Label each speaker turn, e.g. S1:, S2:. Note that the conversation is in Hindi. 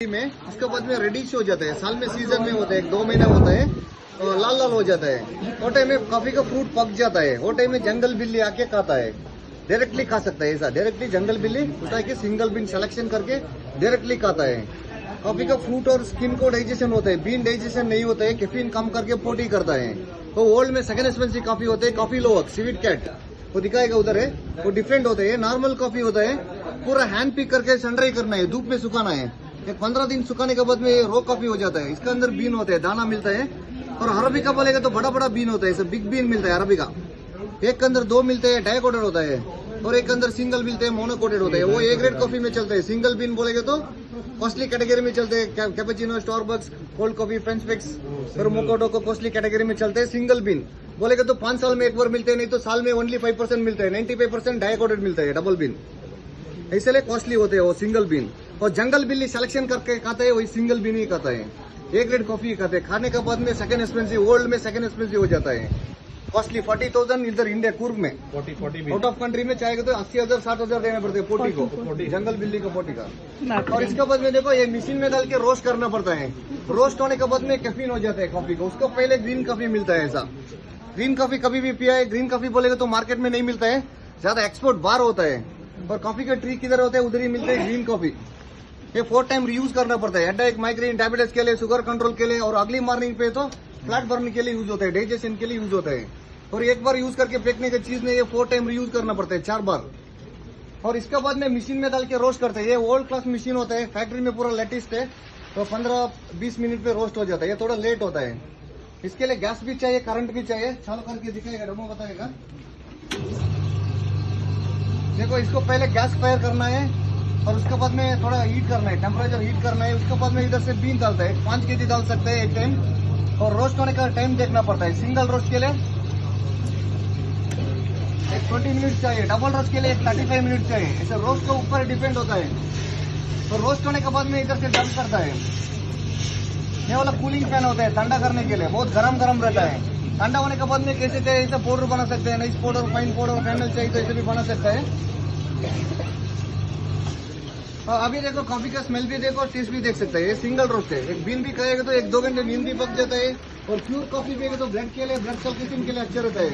S1: में उसके बाद में रेडिश हो जाता है, साल में सीजन में होता है, 1-2 महीना होता है, लाल लाल हो जाता है। वो टाइम में कॉफी का फ्रूट पक जाता है, वो टाइम में जंगल बिल्ली आके खाता है, डायरेक्टली खा सकता है। ऐसा डायरेक्टली जंगल बिल्ली उठा के सिंगल बीन सिलेक्शन करके डायरेक्टली खाता है। कॉफी का फ्रूट और स्किन को डाइजेशन होता है, बीन डाइजेशन नहीं होता है, कैफीन कम करके पोटी करता है। तो वर्ल्ड में सेकंड एक्सपेंसिव कॉफी होता है कॉफी लोअक स्वीट कैट, वो दिखाएगा उधर है, वो डिफरेंट होता है। नॉर्मल कॉफी होता है, पूरा हैंड पिक करके सनड्राई करना है, धूप में सुखाना है। एक 15 दिन सुखाने के बाद में ये रो कॉफी हो जाता है। इसके अंदर बीन होते हैं, दाना मिलता है। और अरबिका बोलेगा तो बड़ा बड़ा बीन होता है, बिग बीन मिलता है अरबिका। एक के अंदर 2 मिलते हैं, डाइकोटेड होता है, और एक अंदर सिंगल मिलते हैं, मोनोकोटेड होता है। वो ए ग्रेड कॉफी में चलता है। सिंगल बीन बोलेगा तो कॉस्टली कैटेगरी में चलते हैं, cappuccino, Starbucks, cold coffee, French fix और मोकोटो को कॉस्टली कैटेगरी में चलते हैं। सिंगल बीन बोलेगा तो 5 साल में एक बार मिलते हैं, नहीं तो साल में ओनली 5% मिलता है, 95% डाइकोटेड मिलता है डबल बीन, इसलिए कॉस्टली होते हैं वो सिंगल बीन। और जंगल बिल्ली सिलेक्शन करके खाता है, वही सिंगल बीन ही खाता है। ए ग्रेड कॉफी खाते हैं, खाने के बाद में सेकंड एक्सपेंसिव, वर्ल्ड में सेकंड एक्सपेंसिव हो जाता है, कॉस्टली 40,000 इधर इंडिया कुर्ग में। 40 आउट ऑफ कंट्री में चाहेगा तो 80,000 60,000 देने पड़ते हैं पोटी को, जंगल बिल्ली को पोटी का। और इसके बाद में देखो, ये मशीन में डाल के रोस्ट करना पड़ता है। रोस्ट होने के बाद में कैफीन हो जाता है कॉफी को। उसको पहले ग्रीन कॉफी मिलता है। ऐसा ग्रीन कॉफी कभी भी पिया है, ग्रीन कॉफी बोलेगा तो मार्केट में नहीं मिलता है, ज्यादा एक्सपोर्ट बाहर होता है। और कॉफी का ट्री किधर होता है, उधर ही मिलते है ग्रीन कॉफी। ये 4 टाइम रीयूज करना पड़ता है, हेडेक, माइग्रेन, डायबिटीज के लिए, शुगर कंट्रोल के लिए, और अगली मॉर्निंग पे तो फ्लैट बर्न के लिए यूज होता है, डाइजेशन के लिए यूज होता है। और एक बार यूज करके फेंकने की चीज नहीं, ये 4 टाइम रीयूज करना पड़ता है, 4 बार। और इसके बाद में मशीन में डाल के रोस्ट करते हैं। ये वर्ल्ड क्लास मशीन होता है, फैक्ट्री में पूरा लेटेस्ट है, तो 15-20 मिनट पे रोस्ट हो जाता है। ये थोड़ा लेट होता है, इसके लिए गैस भी चाहिए, करंट भी चाहिए। चालू करके दिखाएगा, डेमो बताएगा। देखो, इसको पहले गैस फायर करना है और उसके बाद में थोड़ा हीट करना है, टेम्परेचर हीट करना है। उसके बाद में इधर से बीन डालता है, 5 केजी डाल सकते हैं एक टाइम। और रोस्ट होने का टाइम देखना पड़ता है। सिंगल रोस्ट के लिए 20 मिनट चाहिए, डबल रोस्ट के लिए 35 मिनट चाहिए। ऐसे रोस्ट के ऊपर डिपेंड होता है। तो रोस्ट होने के बाद में इधर से डंप करता है। ये वाला कूलिंग फैन होता है, ठंडा करने के लिए, बहुत गरम गरम रहता है। ठंडा होने के बाद में कैसे चाहिए ऐसा पाउडर बना सकते हैं, nice powder, fine powder, candle चाहिए तो ऐसे भी बना सकता है। अभी देखो, कॉफी का स्मेल भी देखो, टेस्ट भी देख सकते हैं। ये सिंगल रोस्ट है, एक बीन भी खाएगा तो 1-2 घंटे नींद भी पक जाता है। और प्योर कॉफी पिएगा तो ब्लड के लिए, ब्लड सर्कुलेशन के लिए अच्छा रहता है।